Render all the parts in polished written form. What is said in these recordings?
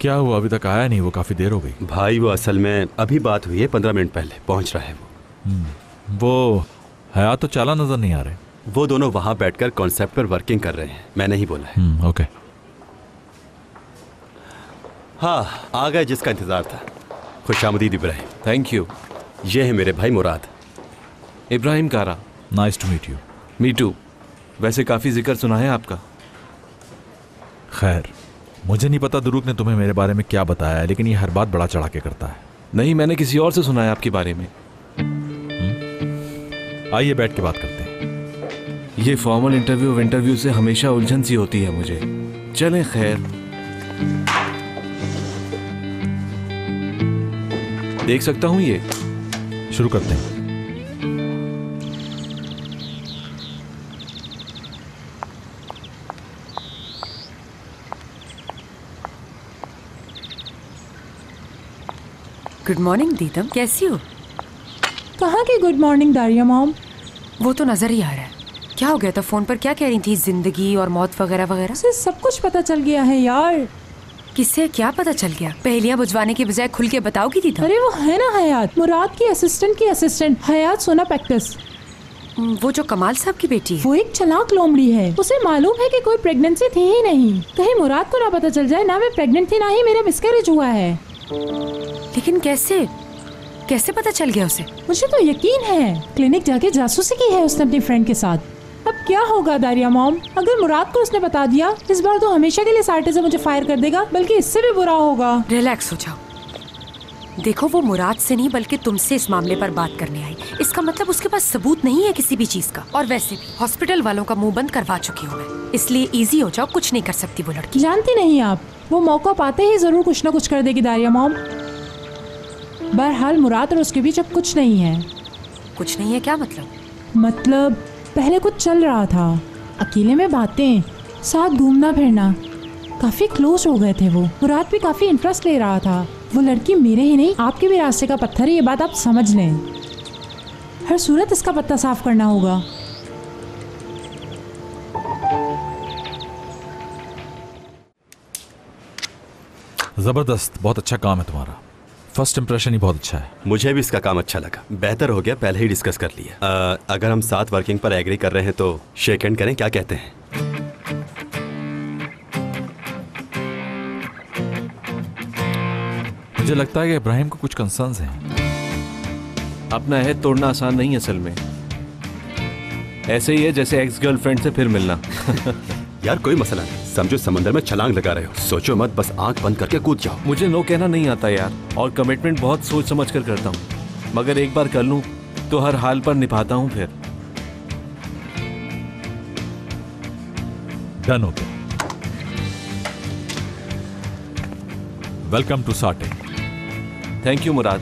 क्या हुआ? अभी तक आया नहीं? वो काफी देर हो गई। भाई वो असल में अभी बात हुई है, 15 मिनट पहले पहुंच रहा है वो हयात तो चाला नजर नहीं आ रहे। वो दोनों वहां बैठकर कॉन्सेप्ट पर वर्किंग कर रहे हैं, मैंने ही बोला है। ओके। हाँ, आ गए जिसका इंतजार था। खुशामदीद इब्राहिम। Thank you. ये है मेरे भाई Murad. Ibrahim Kara. Nice to meet you. Me too. वैसे काफ़ी जिक्र सुना है आपका। खैर, मुझे नहीं पता दुरूक ने तुम्हें मेरे बारे में क्या बताया है, लेकिन ये हर बात बड़ा चढ़ा के करता है। नहीं, मैंने किसी और से सुना है आपके बारे में। आइए बैठ के बात करते हैं। ये फॉर्मल इंटरव्यू से हमेशा उलझन सी होती है मुझे। चलें खैर। देख सकता हूँ ये? शुरू करते हैं। गुड मॉर्निंग दीदम, कैसी हो? कहाँ की गुड मॉर्निंग दारिया मॉम? वो तो नजर ही आ रहा है। क्या हो गया था? फोन पर क्या कह रही थी? जिंदगी और मौत वगैरह वगैरह? उसे सब कुछ पता चल गया है यार। किससे क्या पता चल गया? पहेलियां बुझवाने के बजाय खुल के बताओगी दीदम। अरे वो है ना हयात, मुराद की असिस्टेंट हयात सोना पैक्टस। वो जो कमाल साहब की बेटी है। वो एक चालाक लोमड़ी है। उसे मालूम है कि कोई प्रेगनेंसी थी ही नहीं। कहीं मुराद को ना पता चल जाए ना मैं प्रेग्नेंट थी ना ही मेरा मिसकैरेज हुआ है। लेकिन कैसे पता चल गया उसे? मुझे तो यकीन है क्लिनिक जाके जासूसी की है उसने अपनी फ्रेंड के साथ। अब क्या होगा दारिया मॉम, अगर मुराद को उसने बता दिया, इस बार तो हमेशा के लिए साइटे से मुझे फायर कर देगा, बल्कि इससे भी बुरा होगा। रिलैक्स हो जाओ। देखो, वो मुराद से नहीं बल्कि तुमसे इस मामले पर बात करने आई। इसका मतलब उसके पास सबूत नहीं है किसी भी चीज का। और वैसे भी हॉस्पिटल वालों का मुंह बंद करवा चुकी हूँ मैं, इसलिए इजी हो जाओ। कुछ नहीं कर सकती वो लड़की। जानती नहीं आप, वो मौका पाते ही जरूर कुछ न कुछ कर देगी दारिया मॉम। बहरहाल मुराद और उसके बीच अब कुछ नहीं है। कुछ नहीं है क्या मतलब? मतलब पहले कुछ चल रहा था, अकेले में बातें, साथ घूमना फिरना, काफी क्लोज हो गए थे वो। मुराद भी काफी इंटरेस्ट ले रहा था। वो लड़की मेरे ही नहीं आपके भी रास्ते का पत्थर है, ये बात आप समझ लें। हर सूरत इसका पत्ता साफ करना होगा। जबरदस्त, बहुत अच्छा काम है तुम्हारा। फर्स्ट इंप्रेशन ही बहुत अच्छा है। मुझे भी इसका काम अच्छा लगा। बेहतर हो गया पहले ही डिस्कस कर लिया। अगर हम साथ वर्किंग पर एग्री कर रहे हैं तो शेक हैंड करें, क्या कहते हैं? मुझे लगता है कि इब्राहिम को कुछ कंसर्न्स हैं। अपना अहद तोड़ना आसान नहीं है असल में। ऐसे ही है जैसे एक्स गर्लफ्रेंड से फिर मिलना। यार कोई मसला नहीं, समझो समंदर में छलांग लगा रहे हो, सोचो मत, बस आंख बंद करके कूद जाओ। मुझे नो कहना नहीं आता यार, और कमिटमेंट बहुत सोच समझ कर करता हूँ। मगर एक बार कर लूँ तो हर हाल पर निभाता हूँ फिर। डन हो गया। वेलकम टू साटे। थैंक यू मुराद।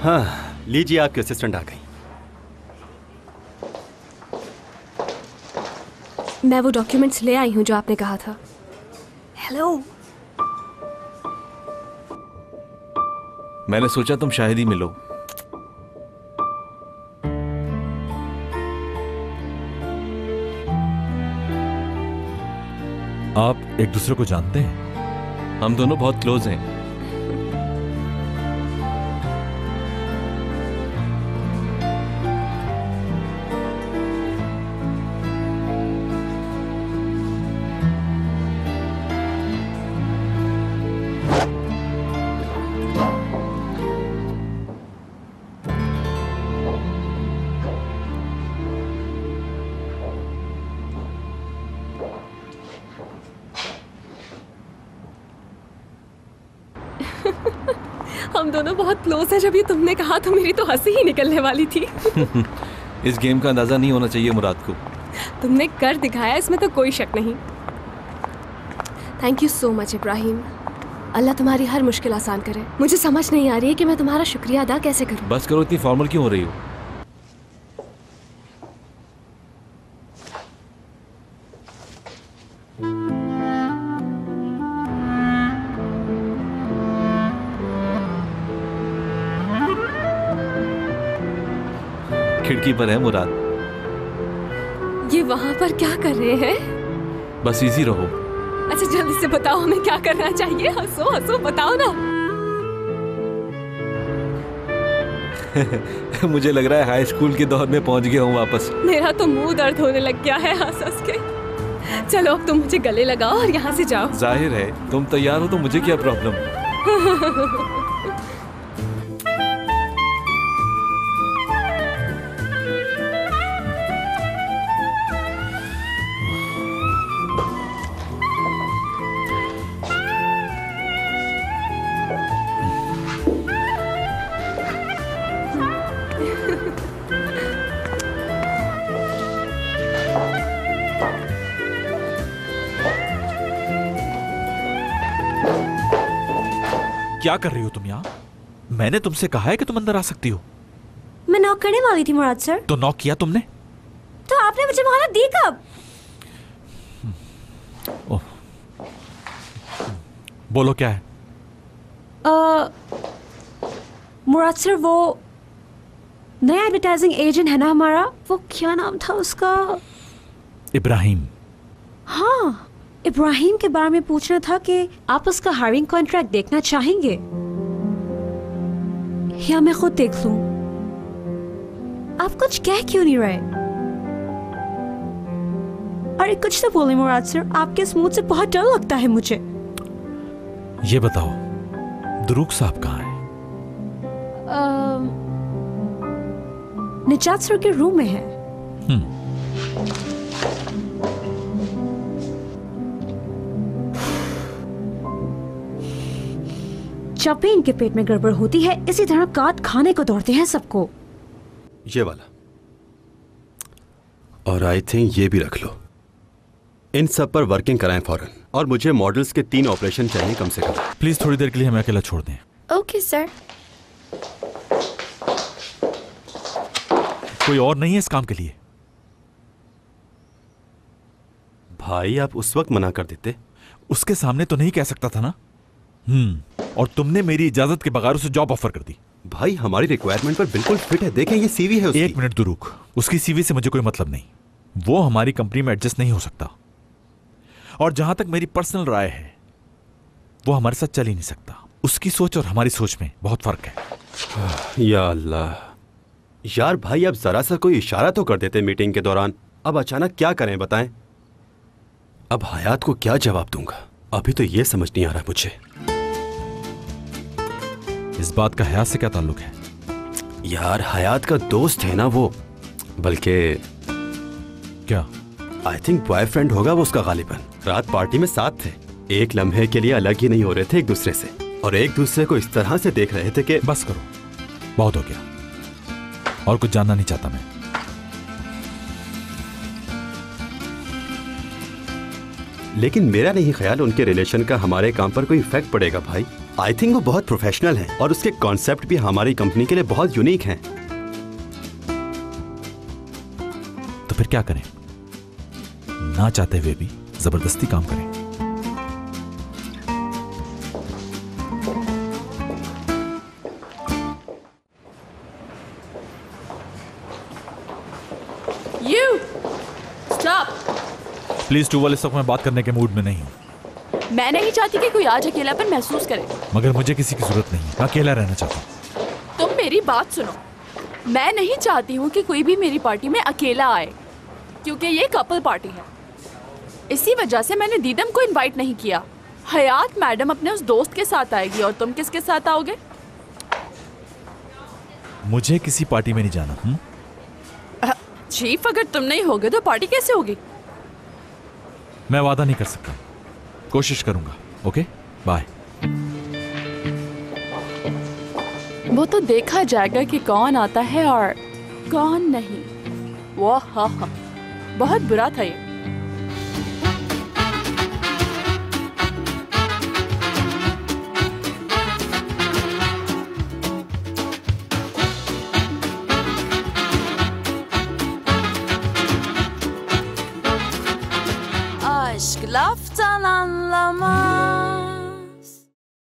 हाँ, लीजिए आपकी असिस्टेंट आ गई। मैं वो डॉक्यूमेंट्स ले आई हूँ जो आपने कहा था। हेलो। मैंने सोचा तुम शायद ही मिलो। आप एक दूसरे को जानते हैं? हम दोनों बहुत क्लोज हैं। हम दोनों बहुत क्लोज हैं। जब ये तुमने कहा तो मेरी तो हंसी ही निकलने वाली थी। इस गेम का अंदाजा नहीं होना चाहिए मुराद को। तुमने कर दिखाया, इसमें तो कोई शक नहीं। Thank you so much Ibrahim. अल्लाह तुम्हारी हर मुश्किल आसान करे। मुझे समझ नहीं आ रही है कि मैं तुम्हारा शुक्रिया अदा कैसे करूं। बस करो, इतनी फॉर्मल क्यों हो रही हो? खिड़की पर है मुराद। ये वहां पर क्या कर रहे हैं? बस इजी रहो। अच्छा जल्दी से बताओ हमें क्या करना चाहिए। हंसो हंसो, बताओ ना। मुझे लग रहा है हाई स्कूल के दौर में पहुंच गया हूँ वापस। मेरा तो मुंह दर्द होने लग गया है हंस हंस के। चलो अब तुम मुझे गले लगाओ और यहाँ से जाओ। जाहिर है तुम तैयार हो तो मुझे क्या प्रॉब्लम। क्या कर रही हो तुम यहाँ? मैंने तुमसे कहा है कि तुम अंदर आ सकती हो। मैं नॉक करने वाली थी मुराद सर। तो नॉक किया तुमने? तो आपने मुझे मोहलत दी कब? बोलो क्या है? मुराद सर वो नया एडवर्टाइजिंग एजेंट है ना हमारा, वो क्या नाम था उसका? इब्राहिम। हाँ, इब्राहिम के बारे में पूछना था कि आप उसका हायरिंग कॉन्ट्रैक्ट देखना चाहेंगे या मैं खुद देख लूं? आप कुछ कह क्यों नहीं रहे? अरे कुछ तो बोले मुराद सर, आपके इस मूड से बहुत डर लगता है मुझे। ये बताओ दुरूक साहब कहाँ है? निजात सर के रूम में है। जब भी इनके पेट में गड़बड़ होती है इसी तरह काट खाने को दौड़ते हैं सबको। ये वाला और आई थिंक ये भी रख लो। इन सब पर वर्किंग कराएं फौरन। और मुझे मॉडल्स के 3 ऑपरेशन चाहिए कम से कम। प्लीज थोड़ी देर के लिए हमें अकेला छोड़ दें। Okay sir. कोई और नहीं है इस काम के लिए? भाई आप उस वक्त मना कर देते। उसके सामने तो नहीं कह सकता था ना। और तुमने मेरी इजाजत के बगैर उसे जॉब ऑफर कर दी। भाई हमारी रिक्वायरमेंट पर बिल्कुल फिट है, देखें ये सीवी है उसकी। 1 मिनट दुरूक, उसकी सीवी से मुझे कोई मतलब नहीं। वो हमारी कंपनी में एडजस्ट नहीं हो सकता। और जहां तक मेरी पर्सनल राय है वो हमारे साथ चल ही नहीं सकता। उसकी सोच और हमारी सोच में बहुत फर्क है। या अल्लाह यार, भाई अब जरा सा कोई इशारा तो कर देते मीटिंग के दौरान। अब अचानक क्या करें बताएं? अब हयात को क्या जवाब दूंगा? अभी तो ये समझ नहीं आ रहा मुझे। इस बात का हयात से क्या ताल्लुक है? यार हयात का दोस्त है ना वो, बल्कि क्या? आई थिंक बॉयफ्रेंड होगा वो उसका गालिबन। रात पार्टी में साथ थे, एक लम्हे के लिए अलग ही नहीं हो रहे थे एक दूसरे से, और एक दूसरे को इस तरह से देख रहे थे कि बस करो, बहुत हो गया। और कुछ जानना नहीं चाहता मैं। लेकिन मेरा नहीं ख्याल उनके रिलेशन का हमारे काम पर कोई इफेक्ट पड़ेगा भाई। आई थिंक वो बहुत प्रोफेशनल हैं और उसके कॉन्सेप्ट भी हमारी कंपनी के लिए बहुत यूनिक हैं। तो फिर क्या करें? ना चाहते हुए भी जबरदस्ती काम करें? प्लीज टूवल, इस वक्त मैं बात करने के मूड में नहीं हूँ। मैं नहीं चाहती कि कोई आज अकेलापन महसूस करे। मगर मुझे किसी की जरूरत नहीं है, मैं अकेला रहना चाहता हूँ। तुम मेरी बात सुनो, मैं नहीं चाहती हूँ कि कोई भी मेरी पार्टी में अकेला आए, क्योंकि ये कपल पार्टी है। इसी वजह से मैंने दीदम को इनवाइट नहीं किया। हयात मैडम अपने उस दोस्त के साथ आएगी और तुम किसके साथ आओगे? मुझे किसी पार्टी में नहीं जाना। चीफ, अगर तुम नहीं होगे तो पार्टी कैसे होगी? मैं वादा नहीं कर सकता, कोशिश करूंगा। Okay, bye. वो तो देखा जाएगा कि कौन आता है और कौन नहीं। वो हाँ, बहुत बुरा था ये।